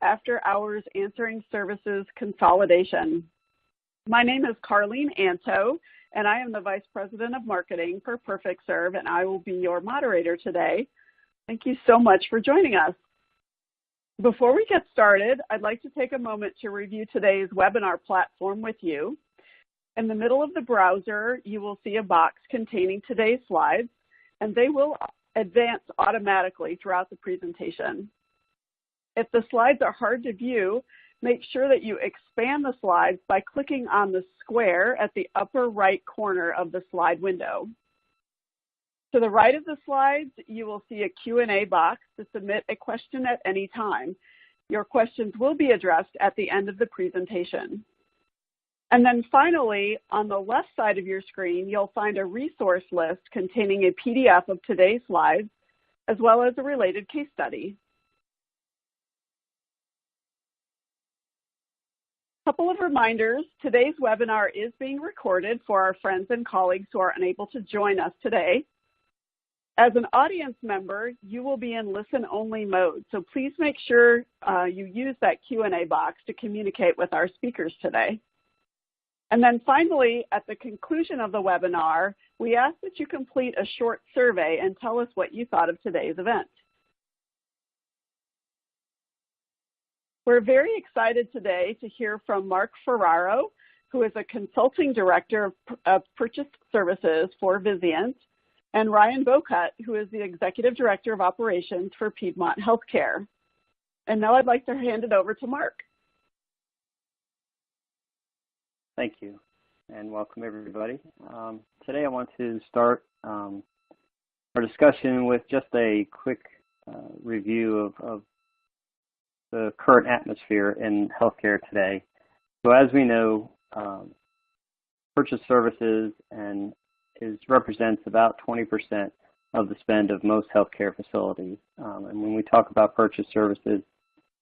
After Hours Answering Services Consolidation. My name is Carlene Anto, and I am the Vice President of Marketing for PerfectServe, and I will be your moderator today. Thank you so much for joining us. Before we get started, I'd like to take a moment to review today's webinar platform with you. In the middle of the browser, you will see a box containing today's slides, and they will advance automatically throughout the presentation. If the slides are hard to view, make sure that you expand the slides by clicking on the square at the upper right corner of the slide window. To the right of the slides, you will see a Q&A box to submit a question at any time. Your questions will be addressed at the end of the presentation. And then finally, on the left side of your screen, you'll find a resource list containing a PDF of today's slides, as well as a related case study. A couple of reminders. Today's webinar is being recorded for our friends and colleagues who are unable to join us today. As an audience member, you will be in listen-only mode, so please make sure you use that Q&A box to communicate with our speakers today. And then finally, at the conclusion of the webinar, we ask that you complete a short survey and tell us what you thought of today's event. We're very excited today to hear from Mark Ferraro, who is a Consulting Director of Purchase Services for Vizient, and Ryan Bocut, who is the Executive Director of Operations for Piedmont Healthcare. And now I'd like to hand it over to Mark. Thank you, and welcome everybody. Today I want to start our discussion with just a quick review of the current atmosphere in healthcare today. So as we know, purchase services represents about 20% of the spend of most healthcare facilities. And when we talk about purchase services,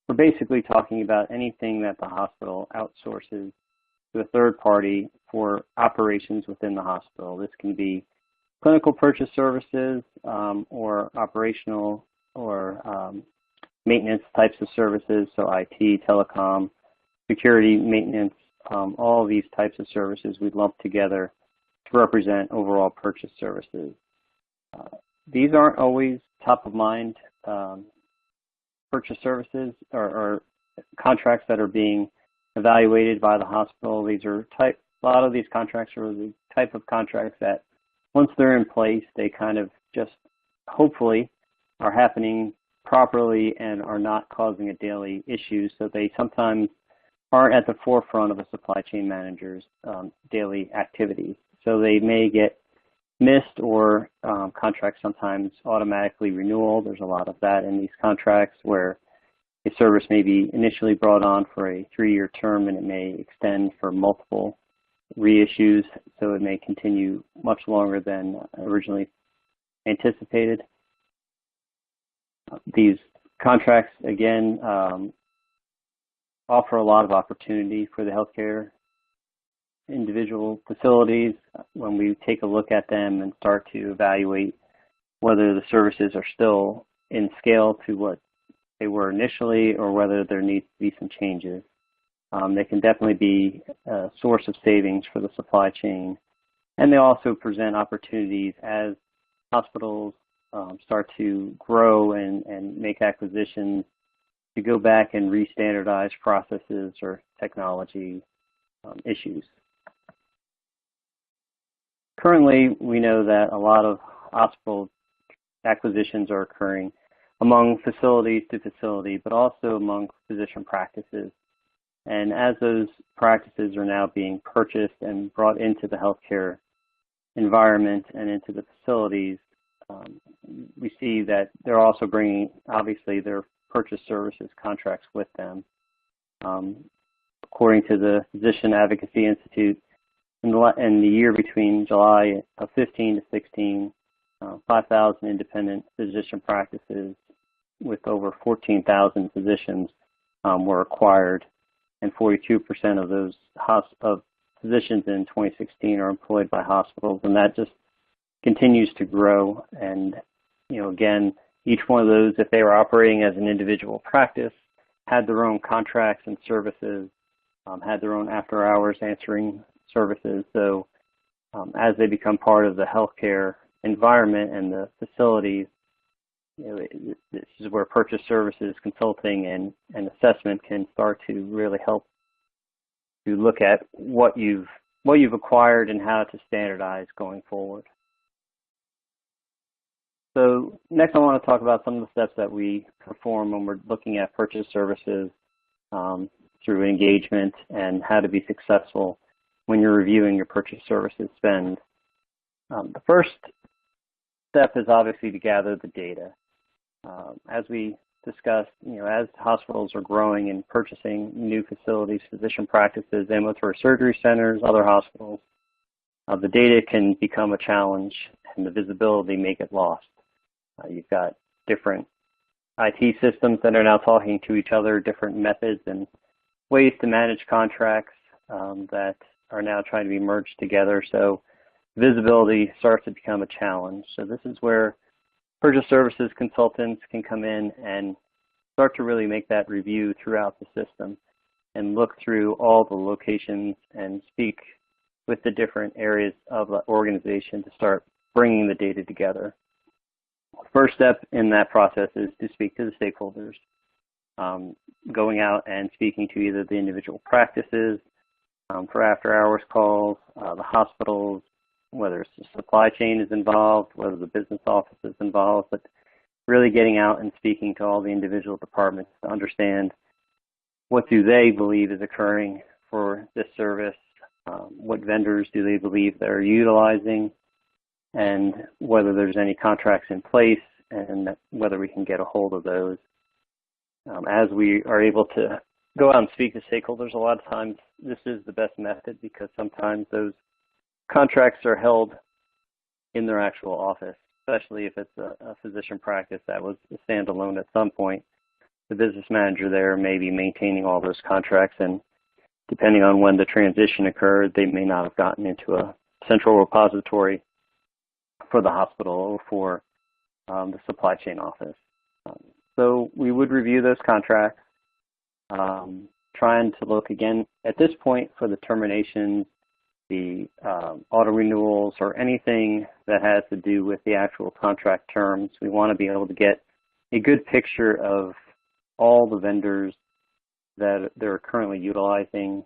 we're basically talking about anything that the hospital outsources to a third party for operations within the hospital. This can be clinical purchase services or operational or maintenance types of services, so IT, telecom, security, maintenance, all of these types of services we lump together to represent overall purchase services. These aren't always top of mind purchase services or contracts that are being evaluated by the hospital. A lot of these contracts are the type of contracts that once they're in place, they kind of just hopefully are happening properly and are not causing a daily issue, so they sometimes aren't at the forefront of a supply chain manager's daily activities. So they may get missed, or contracts sometimes automatically renewal. There's a lot of that in these contracts where a service may be initially brought on for a 3-year term and it may extend for multiple reissues, so it may continue much longer than originally anticipated. These contracts, again, offer a lot of opportunity for the healthcare individual facilities when we take a look at them and start to evaluate whether the services are still in scale to what they were initially or whether there needs to be some changes. They can definitely be a source of savings for the supply chain, and they also present opportunities as hospitals start to grow and make acquisitions to go back and re-standardize processes or technology issues. Currently, we know that a lot of hospital acquisitions are occurring among facilities to facility, but also among physician practices. And as those practices are now being purchased and brought into the healthcare environment and into the facilities, we see that they're also bringing, obviously, their purchase services contracts with them. According to the Physician Advocacy Institute, in the year between July of 15 to 16, 5,000 independent physician practices with over 14,000 physicians were acquired, and 42% of those physicians in 2016 are employed by hospitals, and that just continues to grow. And again, each one of those, if they were operating as an individual practice, had their own contracts and services, had their own after-hours answering services. So as they become part of the healthcare environment and the facilities, this is where purchase services, consulting, and assessment can start to really help to look at what you've acquired and how to standardize going forward. So next I want to talk about some of the steps that we perform when we're looking at purchase services through engagement and how to be successful when you're reviewing your purchase services spend. The first step is obviously to gather the data. As we discussed, as hospitals are growing and purchasing new facilities, physician practices, ambulatory surgery centers, other hospitals, the data can become a challenge and the visibility may get lost. You've got different IT systems that are now talking to each other, different methods and ways to manage contracts that are now trying to be merged together. So visibility starts to become a challenge. So this is where purchase services consultants can come in and start to really make that review throughout the system and look through all the locations and speak with the different areas of the organization to start bringing the data together. First step in that process is to speak to the stakeholders, going out and speaking to either the individual practices for after-hours calls, the hospitals, whether it's the supply chain is involved, whether the business office is involved, but really getting out and speaking to all the individual departments to understand what do they believe is occurring for this service, what vendors do they believe they're utilizing, and whether there's any contracts in place and whether we can get a hold of those. As we are able to go out and speak to stakeholders, a lot of times this is the best method because sometimes those contracts are held in their actual office, especially if it's a physician practice that was standalone at some point. The business manager there may be maintaining all those contracts, and depending on when the transition occurred, they may not have gotten into a central repository for the hospital or for the supply chain office. So we would review those contracts, trying to look again at this point for the terminations, the auto renewals, or anything that has to do with the actual contract terms. We want to be able to get a good picture of all the vendors that they're currently utilizing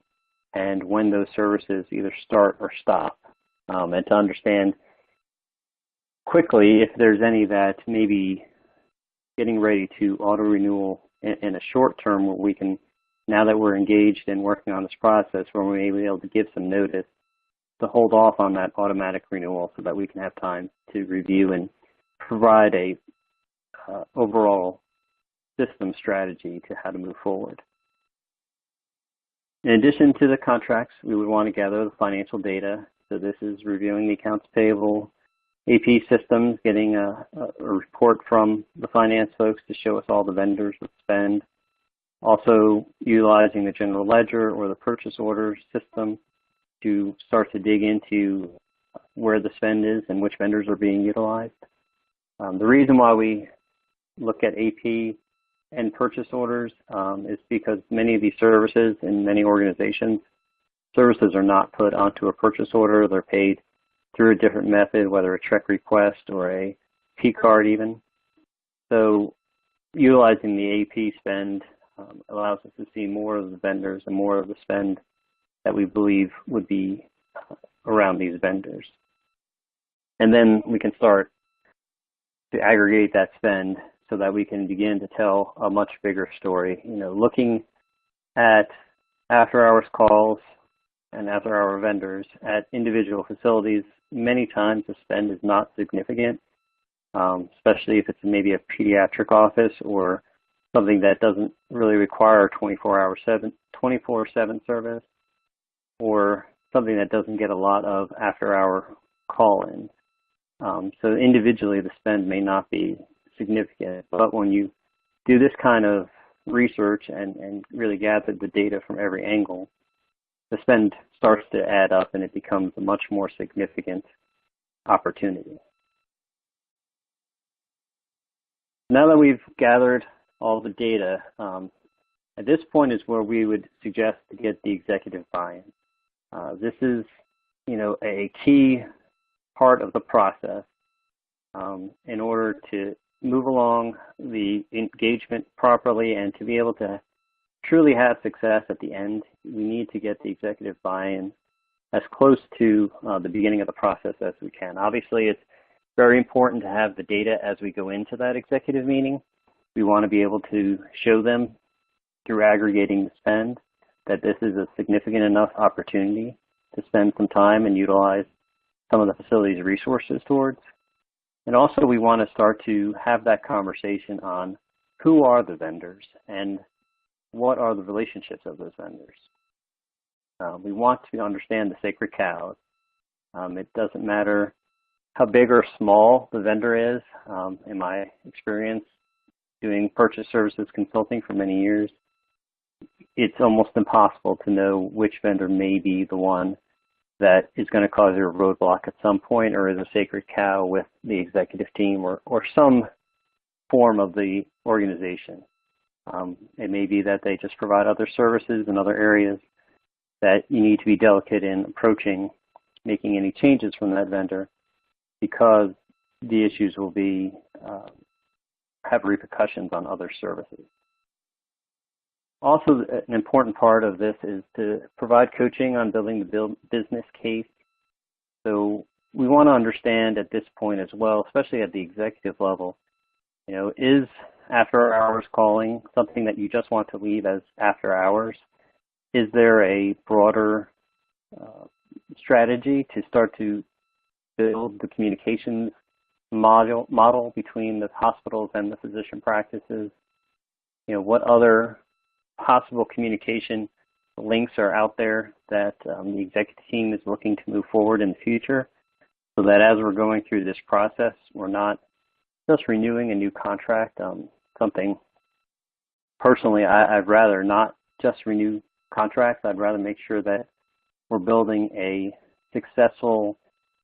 and when those services either start or stop, and to understand quickly if there's any that may be getting ready to auto renewal in a short term where we can, now that we're engaged in working on this process, where we may be able to give some notice to hold off on that automatic renewal so that we can have time to review and provide a overall system strategy to how to move forward. In addition to the contracts, we would want to gather the financial data. So this is reviewing the accounts payable, AP systems, getting a report from the finance folks to show us all the vendors with spend. Also utilizing the general ledger or the purchase order system to start to dig into where the spend is and which vendors are being utilized. The reason why we look at AP and purchase orders is because many of these services in many organizations, services are not put onto a purchase order. They're paid through a different method, whether a check request or a P card even. So utilizing the AP spend allows us to see more of the vendors and more of the spend that we believe would be around these vendors. And then we can start to aggregate that spend so that we can begin to tell a much bigger story. Looking at after-hours calls and after-hour vendors at individual facilities, many times the spend is not significant, especially if it's maybe a pediatric office or something that doesn't really require 24/7 service, or something that doesn't get a lot of after-hour call-ins. So individually, the spend may not be significant, but when you do this kind of research and really gather the data from every angle, the spend starts to add up and it becomes a much more significant opportunity. Now that we've gathered all the data, At this point is where we would suggest to get the executive buy-in. This is, a key part of the process in order to move along the engagement properly and to be able to truly have success at the end. We need to get the executive buy-in as close to the beginning of the process as we can. Obviously, it's very important to have the data as we go into that executive meeting. We want to be able to show them through aggregating the spend that this is a significant enough opportunity to spend some time and utilize some of the facility's resources towards. And also we want to start to have that conversation on who are the vendors and what are the relationships of those vendors. We want to understand the sacred cows. It doesn't matter how big or small the vendor is. In my experience doing purchase services consulting for many years, it's almost impossible to know which vendor may be the one that is going to cause a roadblock at some point or is a sacred cow with the executive team or some form of the organization. It may be that they just provide other services in other areas that you need to be delicate in approaching making any changes from that vendor because the issues will be have repercussions on other services. Also, an important part of this is to provide coaching on building the business case. So we want to understand at this point as well, especially at the executive level, is after hours calling something that you just want to leave as after hours? Is there a broader strategy to start to build the communications model between the hospitals and the physician practices? What other possible communication links are out there that the executive team is looking to move forward in the future so that as we're going through this process, we're not just renewing a new contract. Something personally, I'd rather not just renew contracts. I'd rather make sure that we're building a successful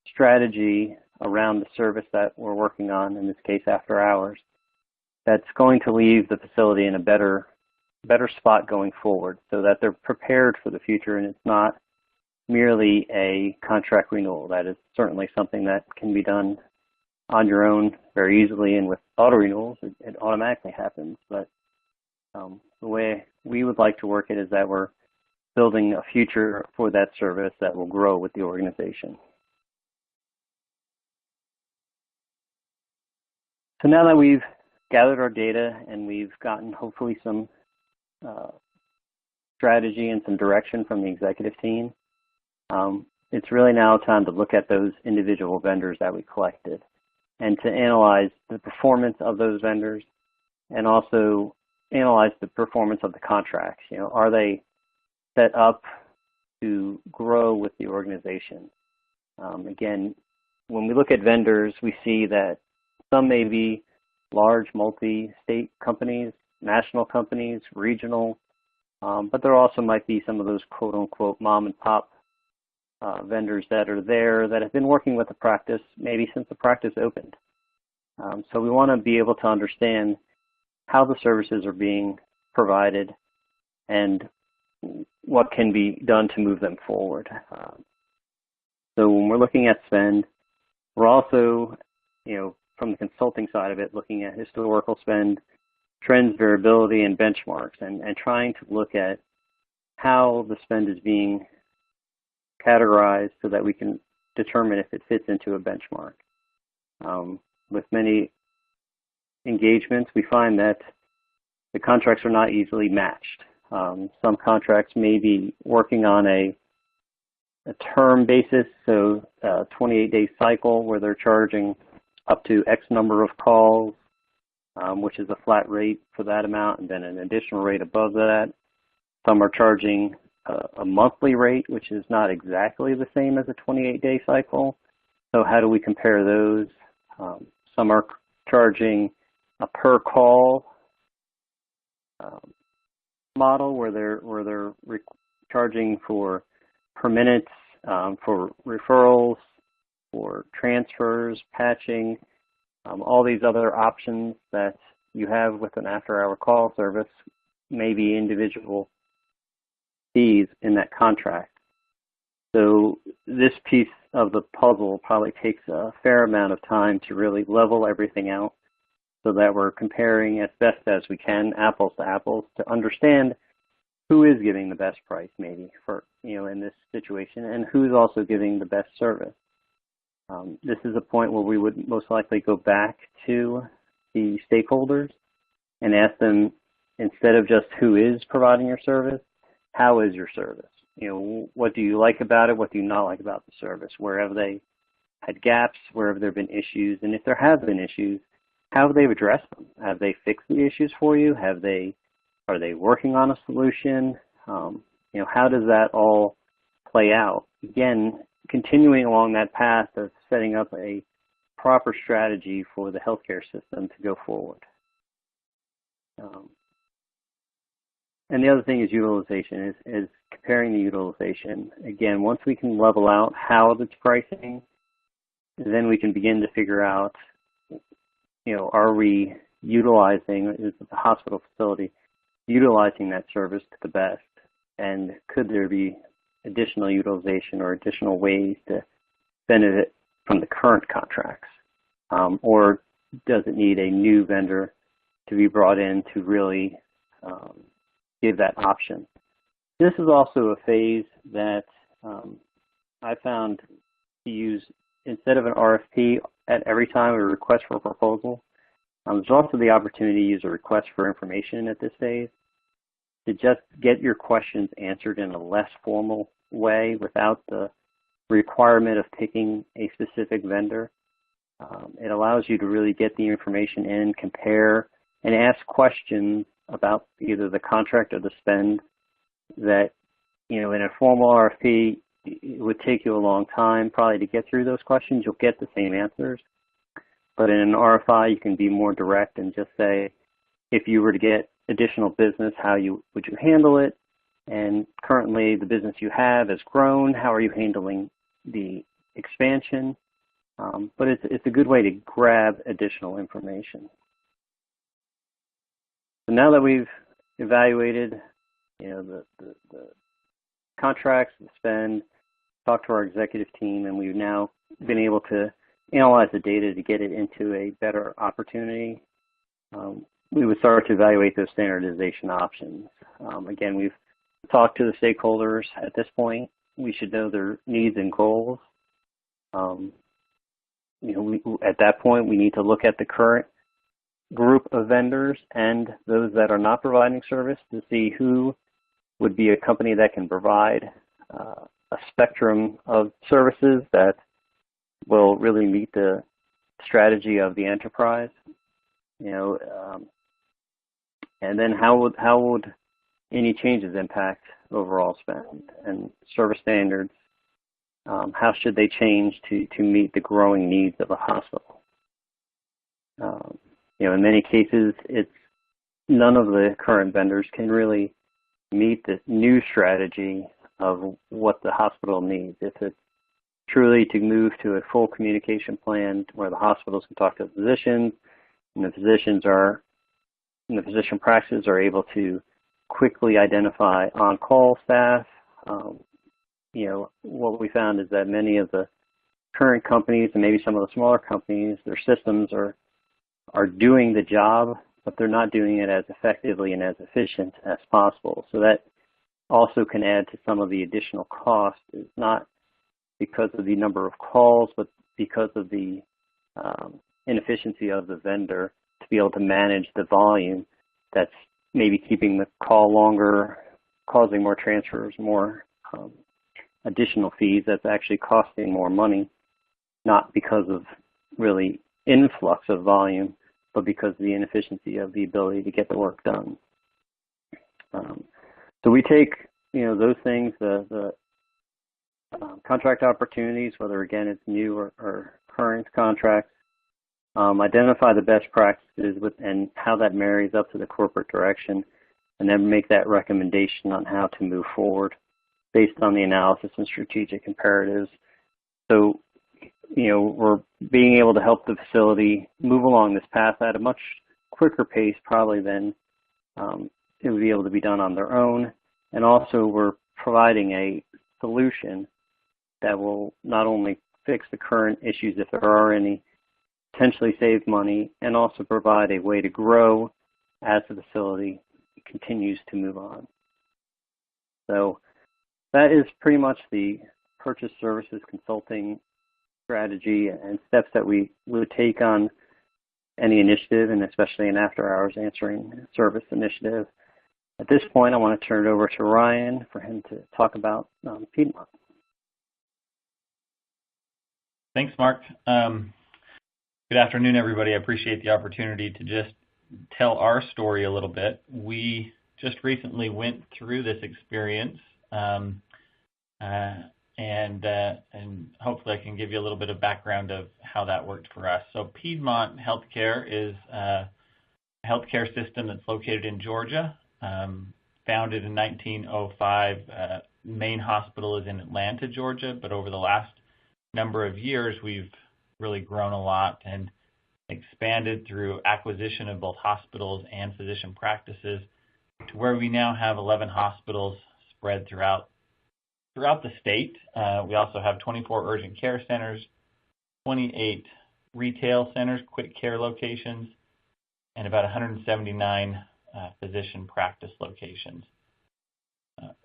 strategy around the service that we're working on, in this case after hours, that's going to leave the facility in a better spot going forward so that they're prepared for the future and it's not merely a contract renewal. That is certainly something that can be done on your own very easily, and with auto renewals, it automatically happens. But the way we would like to work it is that we're building a future for that service that will grow with the organization. So now that we've gathered our data and we've gotten hopefully some strategy and some direction from the executive team, it's really now time to look at those individual vendors that we collected and to analyze the performance of those vendors and also analyze the performance of the contracts. Are they set up to grow with the organization? Again, when we look at vendors, we see that some may be large multi-state companies, national companies, regional, but there also might be some of those quote-unquote mom and pop vendors that are there that have been working with the practice maybe since the practice opened. So we want to be able to understand how the services are being provided and what can be done to move them forward. So when we're looking at spend, we're also, from the consulting side of it, looking at historical spend, trends, variability, and benchmarks, and trying to look at how the spend is being categorized so that we can determine if it fits into a benchmark. With many engagements, we find that the contracts are not easily matched. Some contracts may be working on a term basis, so a 28-day cycle where they're charging up to X number of calls, which is a flat rate for that amount, and then an additional rate above that. Some are charging a monthly rate, which is not exactly the same as a 28-day cycle. So how do we compare those? Some are charging a per call model where they're charging for per minutes, for referrals, for transfers, patching, all these other options that you have with an after-hour call service. maybe individual fees in that contract. So this piece of the puzzle probably takes a fair amount of time to really level everything out so that we're comparing as best as we can, apples to apples, to understand who is giving the best price maybe for, in this situation, and who's also giving the best service. This is a point where we would most likely go back to the stakeholders and ask them, instead of just who is providing your service, how is your service? What do you like about it? What do you not like about the service? Where have they had gaps? Where have there been issues? And if there have been issues, how have they addressed them? Have they fixed the issues for you? Are they working on a solution? How does that all play out? Again, continuing along that path of setting up a proper strategy for the healthcare system to go forward. And the other thing is utilization, is comparing the utilization. Again, once we can level out how it's pricing, then we can begin to figure out, are we utilizing, is the hospital facility utilizing that service to the best? And could there be additional utilization or additional ways to benefit from the current contracts? Or does it need a new vendor to be brought in to really give that option? This is also a phase that I found to use instead of an RFP at every time, a request for a proposal. There's also the opportunity to use a request for information at this phase to just get your questions answered in a less formal way without the requirement of picking a specific vendor. It allows you to really get the information in, compare, and ask questions about either the contract or the spend that, in a formal RFP, it would take you a long time probably to get through those questions. You'll get the same answers. But in an RFI, you can be more direct and just say, if you were to get additional business, would you handle it? And currently the business you have has grown. How are you handling the expansion? But it's a good way to grab additional information. So now that we've evaluated, the contracts, the spend, talked to our executive team, and we've now been able to analyze the data to get it into a better opportunity, we would start to evaluate those standardization options. Again, we've talked to the stakeholders at this point. We should know their needs and goals. At that point, we need to look at the current group of vendors and those that are not providing service to see who would be a company that can provide a spectrum of services that will really meet the strategy of the enterprise. And then how would any changes impact overall spend and service standards? How should they change to meet the growing needs of a hospital? In many cases, none of the current vendors can really meet the new strategy of what the hospital needs. If it's truly to move to a full communication plan where the hospitals can talk to the physicians, and the physician practices are able to quickly identify on-call staff. What we found is that many of the current companies and maybe some of the smaller companies, their systems are doing the job, but they're not doing it as effectively and as efficient as possible. So that also can add to some of the additional cost. It's not because of the number of calls, but because of the inefficiency of the vendor to be able to manage the volume that's maybe keeping the call longer, causing more transfers, more additional fees that's actually costing more money, not because of really influx of volume, but because of the inefficiency of the ability to get the work done. So we take those things, the contract opportunities, whether again it's new or current contracts, identify the best practices and how that marries up to the corporate direction, and then make that recommendation on how to move forward based on the analysis and strategic imperatives. So, we're being able to help the facility move along this path at a much quicker pace probably than it would be able to be done on their own. And also we're providing a solution that will not only fix the current issues if there are any, potentially save money, and also provide a way to grow as the facility continues to move on. So that is pretty much the purchase services consulting strategy and steps that we would take on any initiative, and especially an after-hours answering service initiative. At this point, I want to turn it over to Ryan for him to talk about Piedmont. Thanks, Mark. Good afternoon, everybody. I appreciate the opportunity to just tell our story a little bit. We just recently went through this experience, and hopefully I can give you a little bit of background of how that worked for us. So Piedmont Healthcare is a healthcare system that's located in Georgia, founded in 1905. Main hospital is in Atlanta, Georgia, but over the last number of years we've really grown a lot and expanded through acquisition of both hospitals and physician practices to where we now have 11 hospitals spread throughout the state. We also have 24 urgent care centers, 28 retail centers, quick care locations, and about 179 physician practice locations.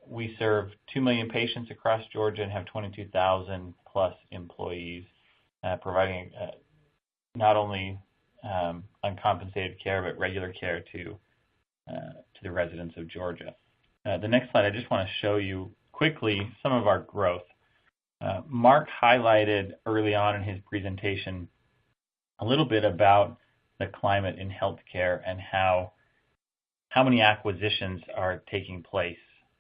We serve 2 million patients across Georgia and have 22,000 plus employees, providing not only uncompensated care but regular care to the residents of Georgia. The next slide, I just want to show you quickly some of our growth. Mark highlighted early on in his presentation a little bit about the climate in healthcare and how many acquisitions are taking place.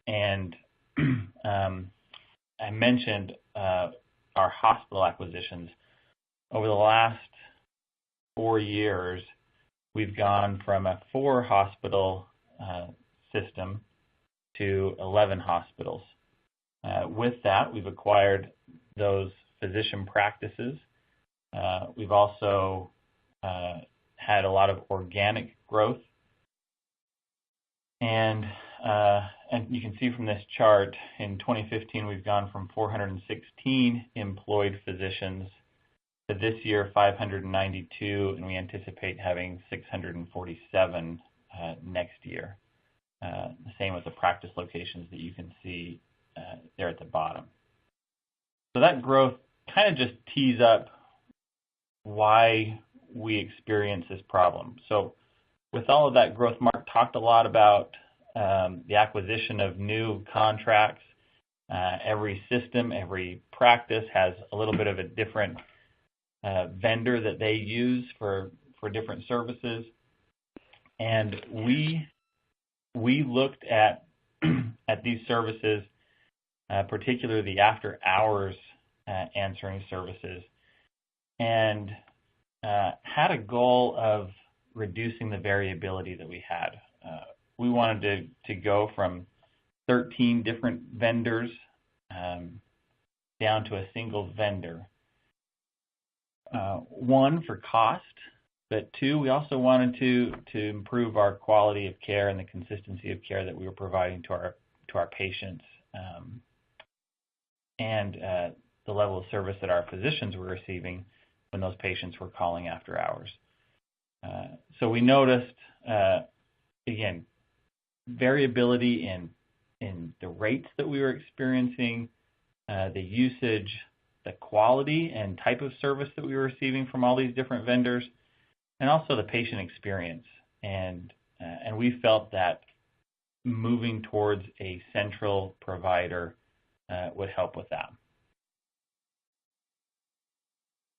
And I mentioned our hospital acquisitions. Over the last 4 years, we've gone from a 4-hospital system to 11 hospitals. With that, we've acquired those physician practices. We've also had a lot of organic growth. And you can see from this chart, in 2015, we've gone from 416 employed physicians to this year 592, and we anticipate having 647 next year. The same with the practice locations that you can see there at the bottom. So that growth kind of just tees up why we experience this problem. So with all of that growth, Mark talked a lot about the acquisition of new contracts. Every system, every practice has a little bit of a different vendor that they use for different services. And we looked at these services, particularly the after-hours answering services, and had a goal of reducing the variability that we had. We wanted to go from 13 different vendors down to a single vendor. One, for cost, but two, we also wanted to improve our quality of care and the consistency of care that we were providing to our patients, and the level of service that our physicians were receiving when those patients were calling after hours. So we noticed, again, variability in the rates that we were experiencing, the usage, the quality and type of service that we were receiving from all these different vendors, and also the patient experience. And we felt that moving towards a central provider would help with that.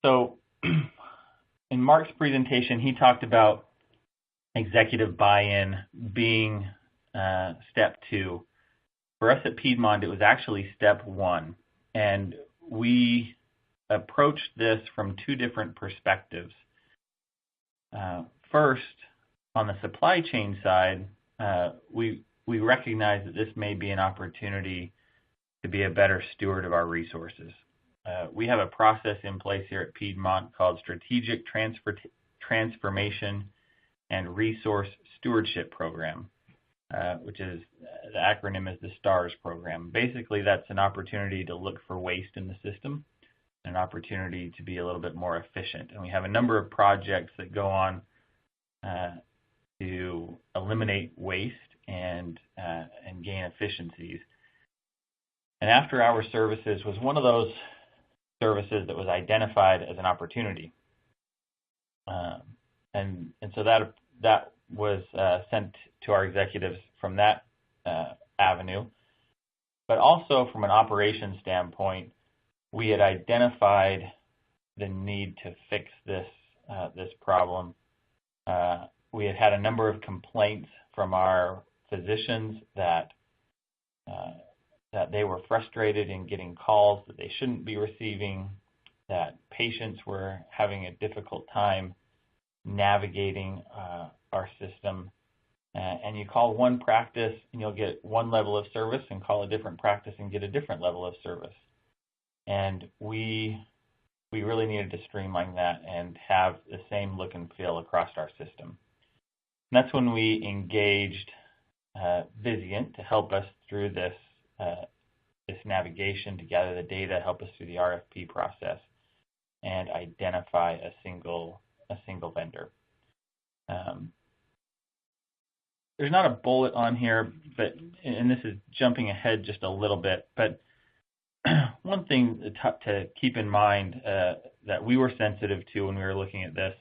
So in Mark's presentation, he talked about executive buy-in being step 2. For us at Piedmont, it was actually step 1. And we approached this from 2 different perspectives. First, on the supply chain side, we recognize that this may be an opportunity to be a better steward of our resources. We have a process in place here at Piedmont called Strategic Transformation and Resource Stewardship Program. which is the acronym is the STARS program. Basically, that's an opportunity to look for waste in the system, an opportunity to be a little bit more efficient. And we have a number of projects that go on to eliminate waste and gain efficiencies. And after-hour services was one of those services that was identified as an opportunity. And so that was sent to our executives from that avenue. But also from an operations standpoint, we had identified the need to fix this problem. We had a number of complaints from our physicians that they were frustrated in getting calls that they shouldn't be receiving, that patients were having a difficult time navigating our system. And you call one practice and you'll get one level of service, and call a different practice and get a different level of service. And we really needed to streamline that and have the same look and feel across our system. And that's when we engaged Vizient to help us through this navigation, to gather the data, help us through the RFP process, and identify a single vendor. There's not a bullet on here, and this is jumping ahead just a little bit, but one thing to keep in mind that we were sensitive to when we were looking at this,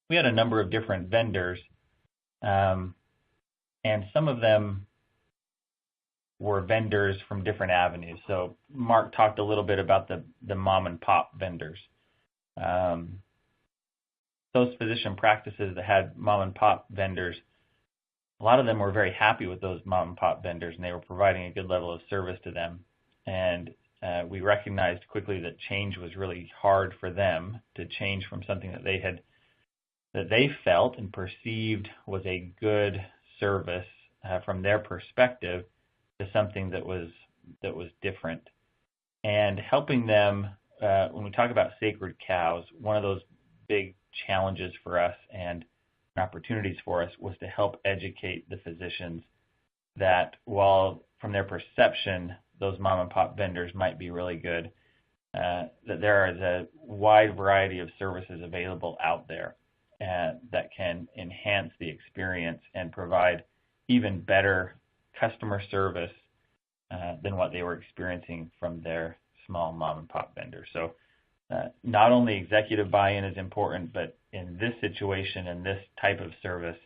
we had a number of different vendors, and some of them were vendors from different avenues. So Mark talked a little bit about the mom and pop vendors. Those physician practices that had mom and pop vendors, a lot of them were very happy with those mom and pop vendors, and they were providing a good level of service to them. And we recognized quickly that change was really hard for them to change from something that they felt and perceived was a good service from their perspective to something that was different. And helping them, when we talk about sacred cows, one of those big challenges for us and opportunities for us was to help educate the physicians that while from their perception those mom and pop vendors might be really good, that there is a wide variety of services available out there that can enhance the experience and provide even better customer service than what they were experiencing from their small mom and pop vendors. So not only executive buy-in is important, but in this situation and this type of service,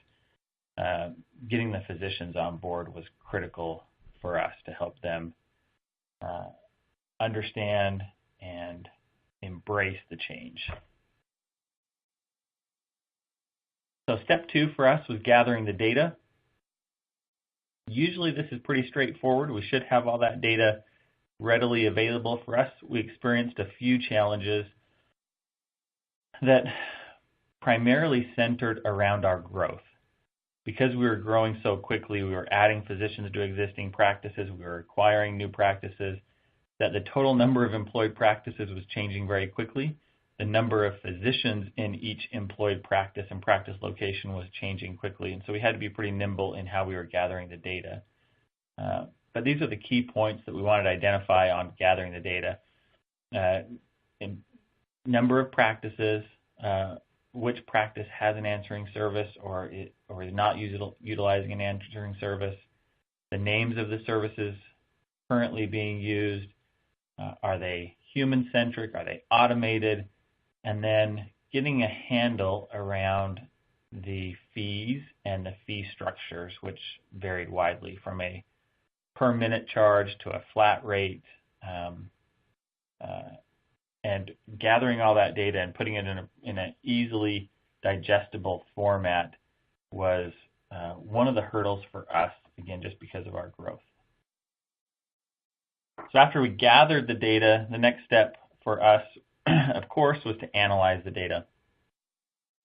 getting the physicians on board was critical for us to help them understand and embrace the change. So step 2 for us was gathering the data. Usually this is pretty straightforward. We should have all that data readily available for us. We experienced a few challenges that primarily centered around our growth. Because we were growing so quickly, we were adding physicians to existing practices, we were acquiring new practices, that the total number of employed practices was changing very quickly. The number of physicians in each employed practice and practice location was changing quickly, and so we had to be pretty nimble in how we were gathering the data. But these are the key points that we wanted to identify on gathering the data. In number of practices, which practice has an answering service or is not utilizing an answering service, the names of the services currently being used, are they human-centric, are they automated, and then getting a handle around the fees and the fee structures, which varied widely from a per minute charge to a flat rate, and gathering all that data and putting it in an easily digestible format was one of the hurdles for us, again, just because of our growth. So after we gathered the data, the next step for us, of course, was to analyze the data.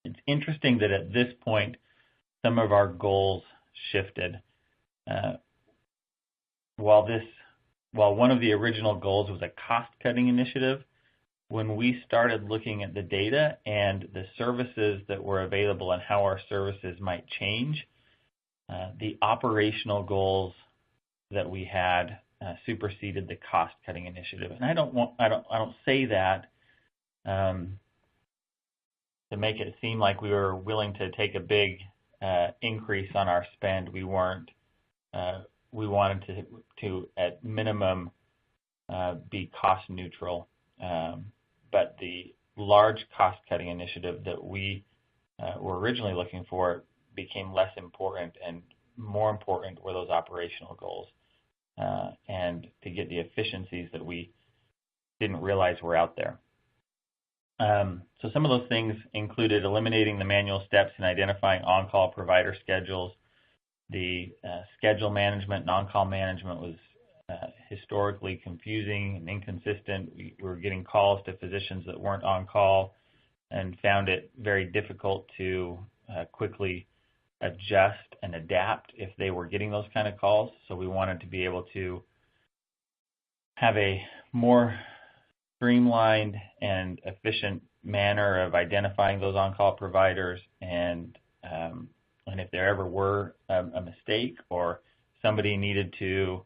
It's interesting that at this point, some of our goals shifted. While one of the original goals was a cost-cutting initiative, when we started looking at the data and the services that were available and how our services might change, the operational goals that we had superseded the cost-cutting initiative. And I don't say that to make it seem like we were willing to take a big increase on our spend. We weren't. We wanted to at minimum be cost neutral. But the large cost-cutting initiative that we were originally looking for became less important, and more important were those operational goals, and to get the efficiencies that we didn't realize were out there. So some of those things included eliminating the manual steps in identifying on-call provider schedules. The schedule management and on-call management was historically confusing and inconsistent. We were getting calls to physicians that weren't on call and found it very difficult to quickly adjust and adapt if they were getting those kind of calls. So we wanted to be able to have a more streamlined and efficient manner of identifying those on-call providers, and if there ever were a mistake or somebody needed to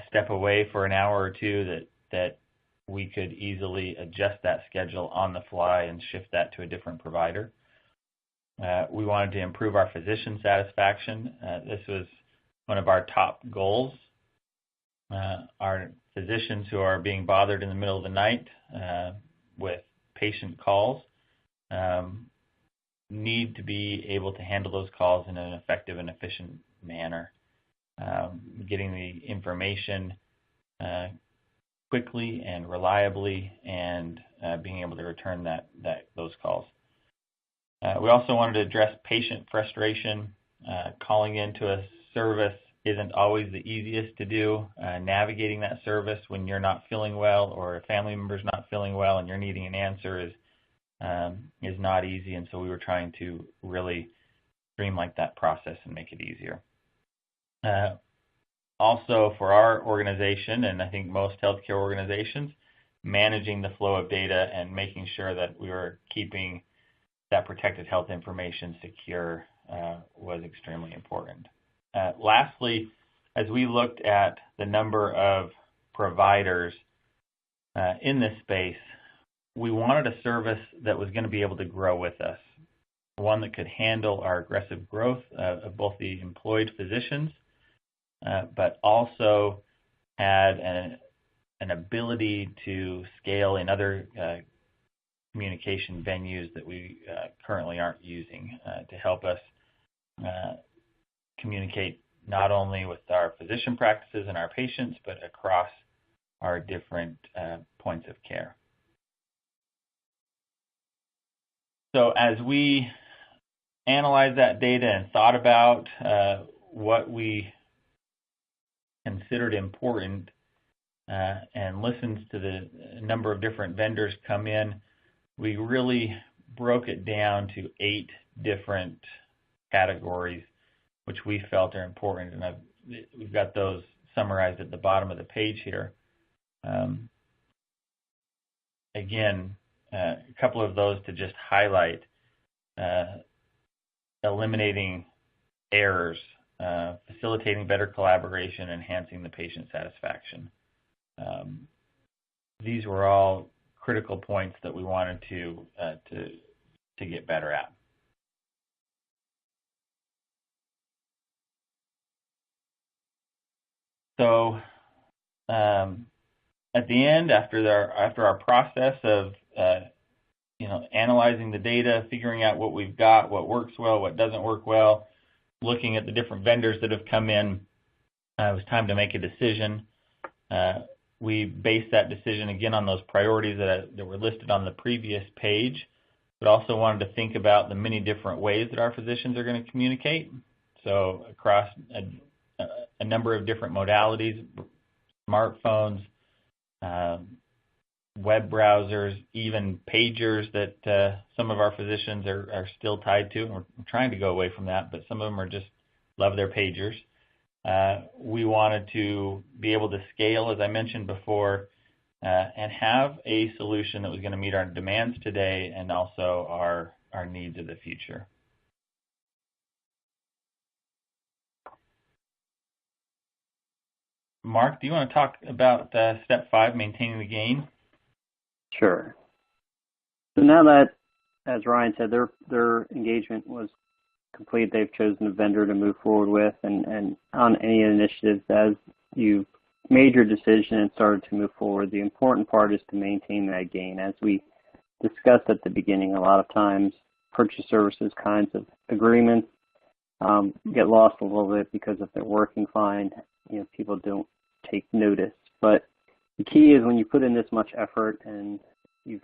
step away for an hour or two, that we could easily adjust that schedule on the fly and shift that to a different provider. We wanted to improve our physician satisfaction. This was one of our top goals. Our physicians who are being bothered in the middle of the night with patient calls need to be able to handle those calls in an effective and efficient manner. Getting the information quickly and reliably, and being able to return those calls. We also wanted to address patient frustration. Calling into a service isn't always the easiest to do. Navigating that service when you're not feeling well or a family member's not feeling well and you're needing an answer is not easy, and so we were trying to really streamline that process and make it easier. Also, for our organization, and I think most healthcare organizations, managing the flow of data and making sure that we were keeping that protected health information secure was extremely important. Lastly, as we looked at the number of providers in this space, we wanted a service that was going to be able to grow with us, one that could handle our aggressive growth of both the employed physicians, but also had an ability to scale in other communication venues that we currently aren't using to help us communicate not only with our physician practices and our patients, but across our different points of care. So as we analyzed that data and thought about what we considered important and listened to the number of different vendors come in, we really broke it down to 8 different categories which we felt are important, and we've got those summarized at the bottom of the page here. Again, a couple of those to just highlight: eliminating errors, facilitating better collaboration, enhancing the patient satisfaction. These were all critical points that we wanted to get better at. So at the end, after our process of analyzing the data, figuring out what we've got, what works well, what doesn't work well, looking at the different vendors that have come in, it was time to make a decision. We based that decision again on those priorities that were listed on the previous page, but also wanted to think about the many different ways that our physicians are going to communicate. So across a number of different modalities: smartphones, web browsers, even pagers that some of our physicians are still tied to. We're trying to go away from that, but some of them are just love their pagers. We wanted to be able to scale, as I mentioned before, and have a solution that was going to meet our demands today and also our needs of the future. Mark, do you want to talk about step 5, maintaining the gain? Sure. So now that, as Ryan said, their engagement was complete, they've chosen a vendor to move forward with, and on any initiatives, as you made your decision and started to move forward, the important part is to maintain that gain. As we discussed at the beginning, a lot of times purchase services kinds of agreements get lost a little bit because if they're working fine, people don't take notice. But the key is when you put in this much effort and you've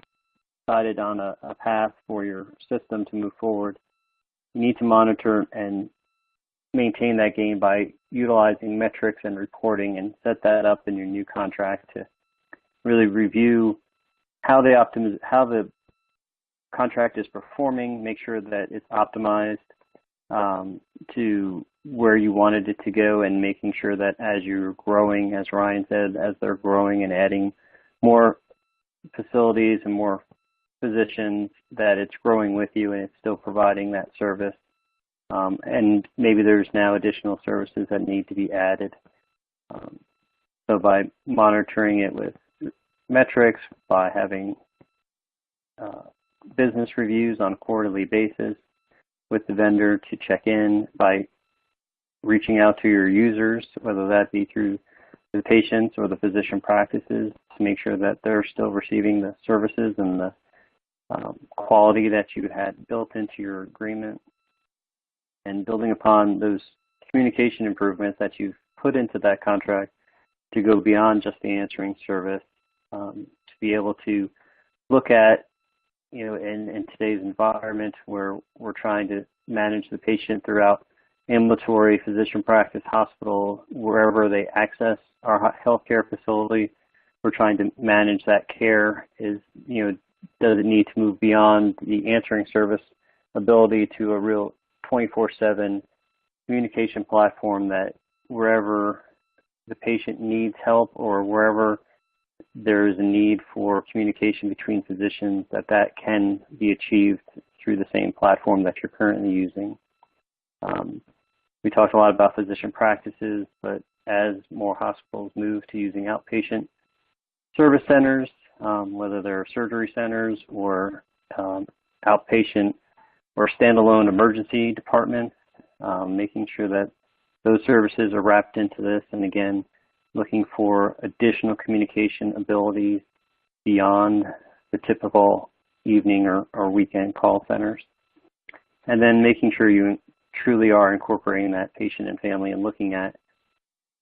decided on a path for your system to move forward, you need to monitor and maintain that gain by utilizing metrics and reporting, and set that up in your new contract to really review how the contract is performing, make sure that it's optimized to where you wanted it to go, and making sure that as you're growing, as Ryan said, as they're growing and adding more facilities and more physicians, that it's growing with you and it's still providing that service. And maybe there's now additional services that need to be added. So by monitoring it with metrics, by having business reviews on a quarterly basis with the vendor to check in, by reaching out to your users, whether that be through the patients or the physician practices, to make sure that they're still receiving the services and the quality that you had built into your agreement, and building upon those communication improvements that you've put into that contract to go beyond just the answering service, to be able to look at, in today's environment where we're trying to manage the patient throughout ambulatory, physician practice, hospital, wherever they access our healthcare facility, we're trying to manage that care. Does it need to move beyond the answering service ability to a real 24/7 communication platform that wherever the patient needs help or wherever there is a need for communication between physicians, that can be achieved through the same platform that you're currently using. We talked a lot about physician practices, but as more hospitals move to using outpatient service centers, whether they're surgery centers or outpatient or standalone emergency departments, making sure that those services are wrapped into this, and again, looking for additional communication abilities beyond the typical evening or weekend call centers. And then making sure you truly are incorporating that patient and family and looking at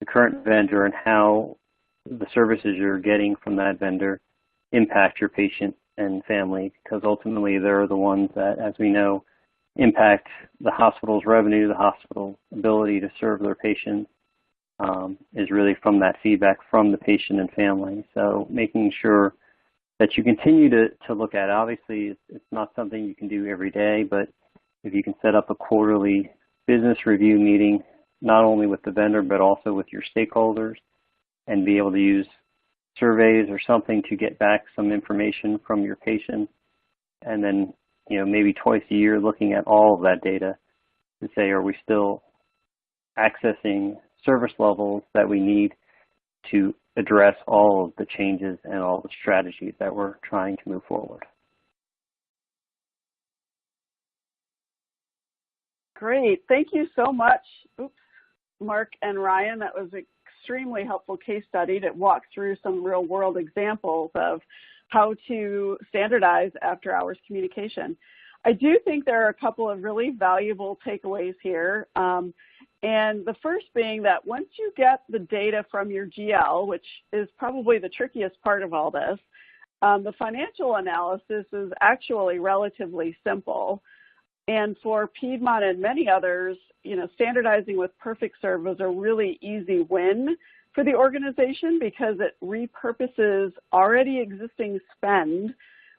the current vendor and how the services you're getting from that vendor impact your patient and family, because ultimately they're the ones that, as we know, impact the hospital's revenue, the hospital's ability to serve their patients, is really from that feedback from the patient and family. So making sure that you continue to look at, obviously it's not something you can do every day, but if you can set up a quarterly business review meeting, not only with the vendor, but also with your stakeholders, and be able to use surveys or something to get back some information from your patients, and then maybe twice a year looking at all of that data to say, are we still accessing service levels that we need to address all of the changes and all the strategies that we're trying to move forward. Great. Thank you so much, Mark and Ryan. That was an extremely helpful case study that walked through some real-world examples of how to standardize after-hours communication. I do think there are a couple of really valuable takeaways here. And the first being that once you get the data from your GL, which is probably the trickiest part of all this, the financial analysis is actually relatively simple. And for Piedmont and many others, standardizing with PerfectServe was a really easy win for the organization because it repurposes already existing spend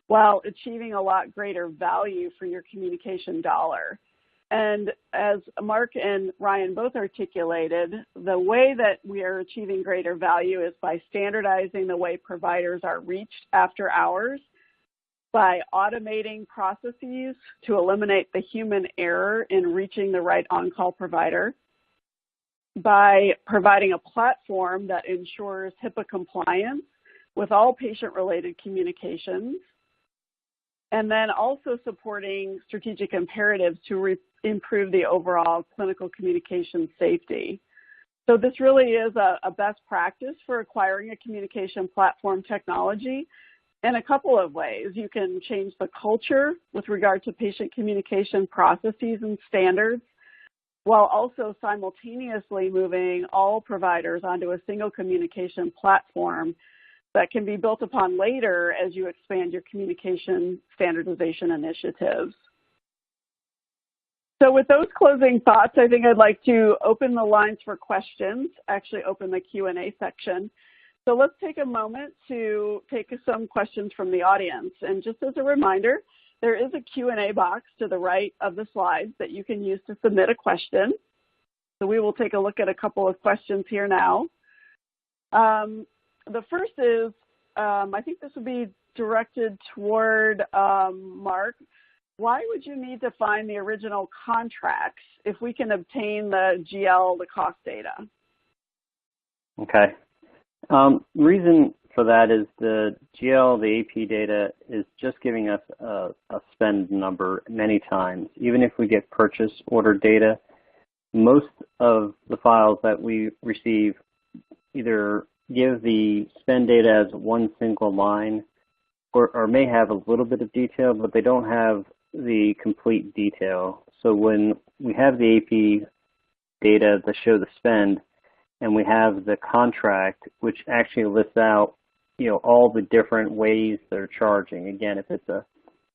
while achieving a lot greater value for your communication dollar. And as Mark and Ryan both articulated, the way that we are achieving greater value is by standardizing the way providers are reached after hours, by automating processes to eliminate the human error in reaching the right on-call provider, by providing a platform that ensures HIPAA compliance with all patient-related communications, and then also supporting strategic imperatives to improve the overall clinical communication safety. So this really is a best practice for acquiring a communication platform technology in a couple of ways. You can change the culture with regard to patient communication processes and standards, while also simultaneously moving all providers onto a single communication platform that can be built upon later as you expand your communication standardization initiatives. So with those closing thoughts, I think I'd like to open the lines for questions, actually open the Q&A section. So let's take a moment to take some questions from the audience. And just as a reminder, there is a Q&A box to the right of the slides that you can use to submit a question. So we will take a look at a couple of questions here now. The first is, I think this would be directed toward Mark. Why would you need to find the original contracts if we can obtain the GL, the cost data? Okay. Reason for that is the GL, the AP data, is just giving us a spend number many times. Even if we get purchase order data, most of the files that we receive either give the spend data as one single line or may have a little bit of detail, but they don't have the complete detail. So when we have the AP data that show the spend, and we have the contract, which actually lists out, all the different ways they're charging. Again, if it's a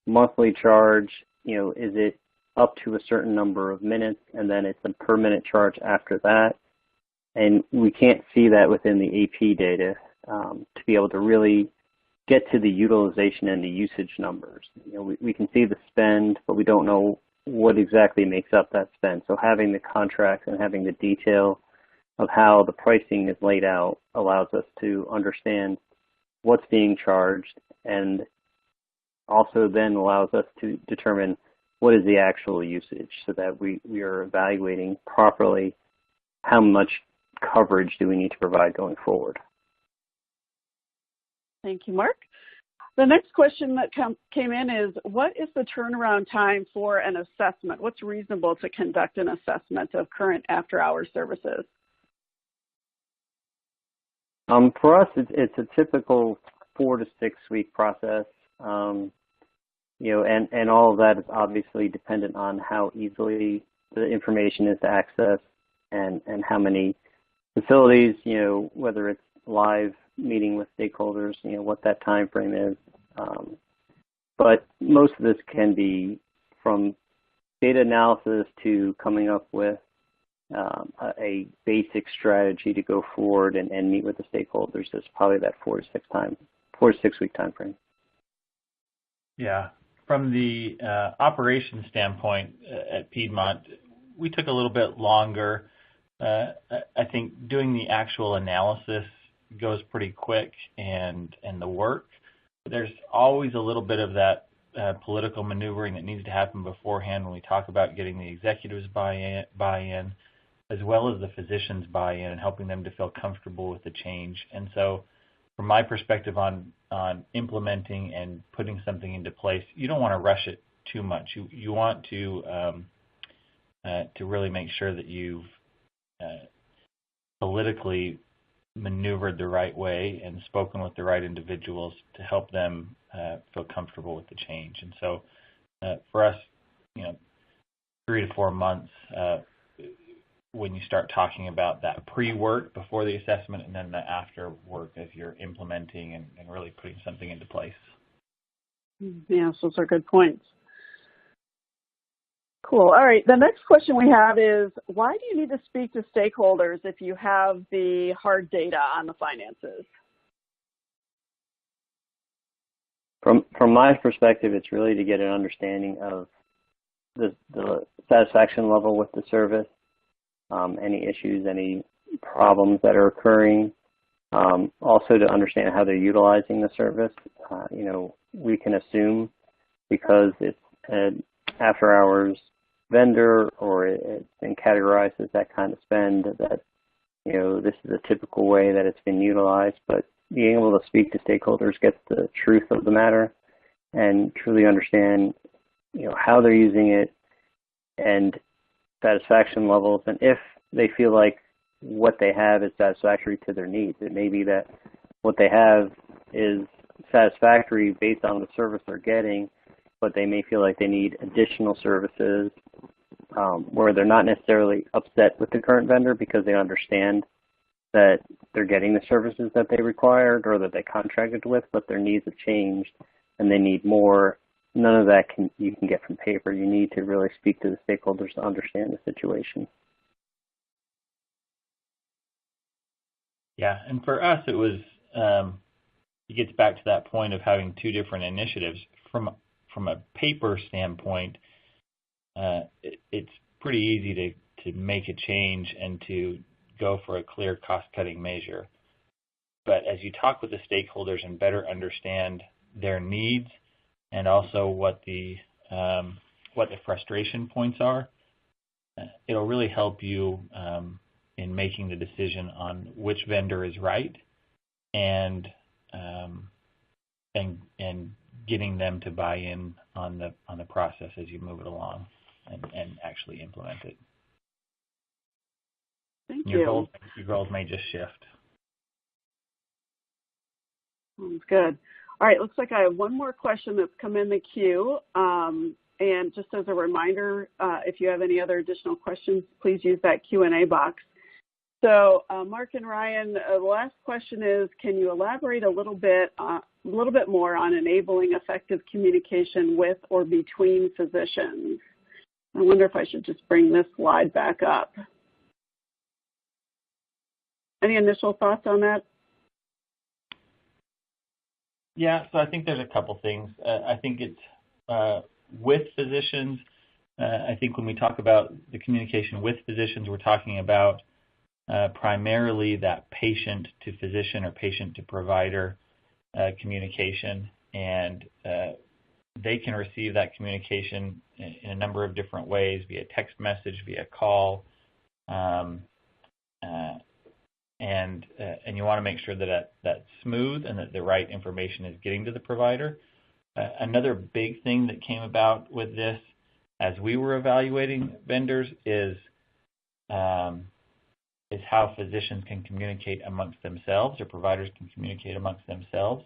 monthly charge, is it up to a certain number of minutes, and then it's a per minute charge after that. And we can't see that within the AP data to be able to really get to the utilization and the usage numbers. We can see the spend, but we don't know what exactly makes up that spend. So having the contracts and having the detail of how the pricing is laid out allows us to understand what's being charged, and also then allows us to determine what is the actual usage, so that we are evaluating properly how much coverage do we need to provide going forward. Thank you, Mark. The next question that came in is, what is the turnaround time for an assessment? What's reasonable to conduct an assessment of current after-hours services? For us, it's a typical 4 to 6 week process, and all of that is obviously dependent on how easily the information is to access and how many facilities, whether it's live meeting with stakeholders, what that time frame is. But most of this can be from data analysis to coming up with a basic strategy to go forward and meet with the stakeholders. Is probably that 4 to 6 week time frame. Yeah, from the operations standpoint at Piedmont, we took a little bit longer. I think doing the actual analysis goes pretty quick, and the work. There's always a little bit of that political maneuvering that needs to happen beforehand when we talk about getting the executives buy-in, as well as the physicians buy-in and helping them to feel comfortable with the change. And so from my perspective on implementing and putting something into place, you don't want to rush it too much. You want to really make sure that you've politically maneuvered the right way and spoken with the right individuals to help them feel comfortable with the change. And so for us, 3 to 4 months when you start talking about that pre-work before the assessment, and then the after work as you're implementing and really putting something into place. Yes, those are good points. Cool. All right. The next question we have is, why do you need to speak to stakeholders if you have the hard data on the finances? From my perspective, it's really to get an understanding of the satisfaction level with the service, any issues, any problems that are occurring, also to understand how they're utilizing the service. We can assume, because it's an after-hours vendor, or it's been categorized as that kind of spend, that, you know, this is a typical way that it's been utilized. But being able to speak to stakeholders, get the truth of the matter, and truly understand, you know, how they're using it and satisfaction levels, and if they feel like what they have is satisfactory to their needs. It may be that what they have is satisfactory based on the service they're getting, but they may feel like they need additional services where they're not necessarily upset with the current vendor because they understand that they're getting the services that they required or that they contracted with, but their needs have changed and they need more. None of that you can get from paper. You need to really speak to the stakeholders to understand the situation. Yeah, and for us, it was, it gets back to that point of having two different initiatives. From a paper standpoint, it's pretty easy to make a change and to go for a clear cost-cutting measure. But as you talk with the stakeholders and better understand their needs and also what the frustration points are, it'll really help you in making the decision on which vendor is right and getting them to buy in on the process as you move it along and actually implement it. Thank Your you. goals may just shift. Sounds good. All right, looks like I have one more question that's come in the queue. And just as a reminder, if you have any other additional questions, please use that Q&A box. So Mark and Ryan, the last question is, can you elaborate a little bit more on enabling effective communication with or between physicians? I wonder if I should just bring this slide back up. Any initial thoughts on that? Yeah, so I think there's a couple things. I think it's with physicians. I think when we talk about the communication with physicians, we're talking about primarily that patient to physician or patient to provider communication, and they can receive that communication in a number of different ways, via text message, via call, and you want to make sure that that's smooth and that the right information is getting to the provider. Another big thing that came about with this as we were evaluating vendors is how physicians can communicate amongst themselves, or providers can communicate amongst themselves.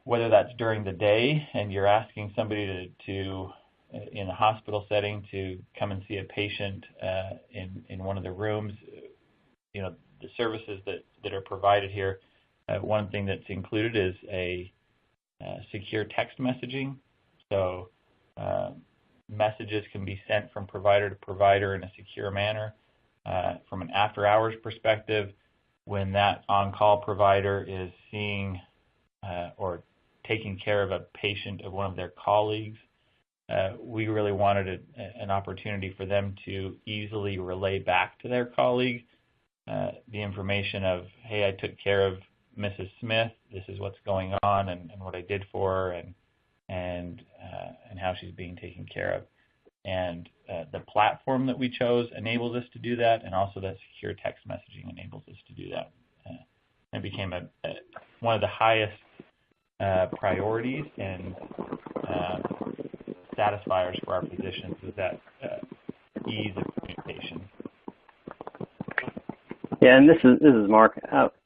Whether that's during the day and you're asking somebody to in a hospital setting to come and see a patient in one of the rooms, you know, the services that are provided here, one thing that's included is a secure text messaging. So messages can be sent from provider to provider in a secure manner. From an after-hours perspective, when that on-call provider is seeing or taking care of a patient of one of their colleagues, we really wanted an opportunity for them to easily relay back to their colleague the information of, hey, I took care of Mrs. Smith, this is what's going on, and what I did for her, and how she's being taken care of. And the platform that we chose enables us to do that, and also that secure text messaging enables us to do that. It became one of the highest priorities and satisfiers for our physicians is that ease of communication. Yeah, and this is Mark.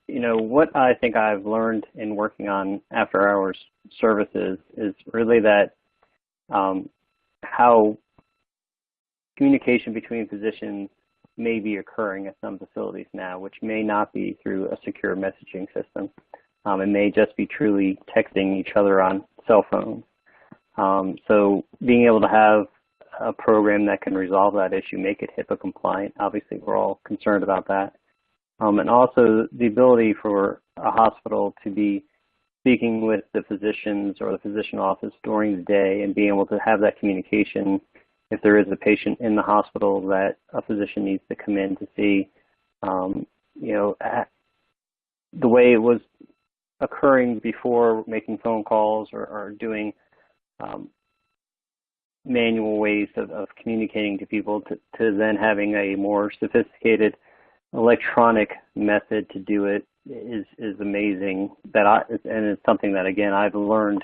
You know, what I think I've learned in working on after-hours services is really that how communication between physicians may be occurring at some facilities now, which may not be through a secure messaging system. It may just be truly texting each other on cell phones. So being able to have a program that can resolve that issue, make it HIPAA compliant, obviously we're all concerned about that. And also the ability for a hospital to be speaking with the physicians or the physician office during the day and being able to have that communication if there is a patient in the hospital that a physician needs to come in to see. You know, the way it was occurring before, making phone calls or doing manual ways of communicating to people to then having a more sophisticated electronic method to do it is amazing. And it's something that, again, I've learned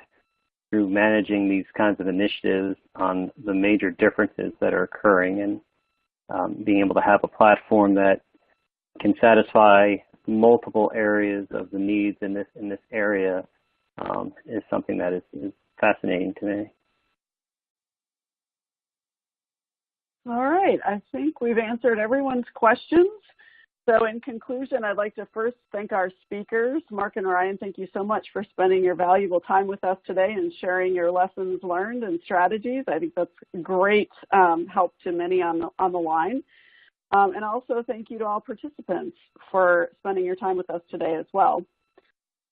through managing these kinds of initiatives on the major differences that are occurring, and being able to have a platform that can satisfy multiple areas of the needs in this area is something that is fascinating to me. All right, I think we've answered everyone's questions. So in conclusion, I'd like to first thank our speakers. Mark and Ryan, thank you so much for spending your valuable time with us today and sharing your lessons learned and strategies. I think that's great help to many on the line. And also thank you to all participants for spending your time with us today as well.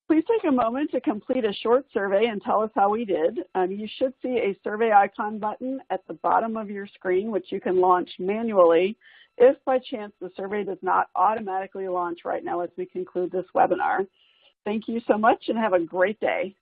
Please take a moment to complete a short survey and tell us how we did. You should see a survey icon button at the bottom of your screen, which you can launch manually if by chance the survey does not automatically launch right now as we conclude this webinar. Thank you so much and have a great day.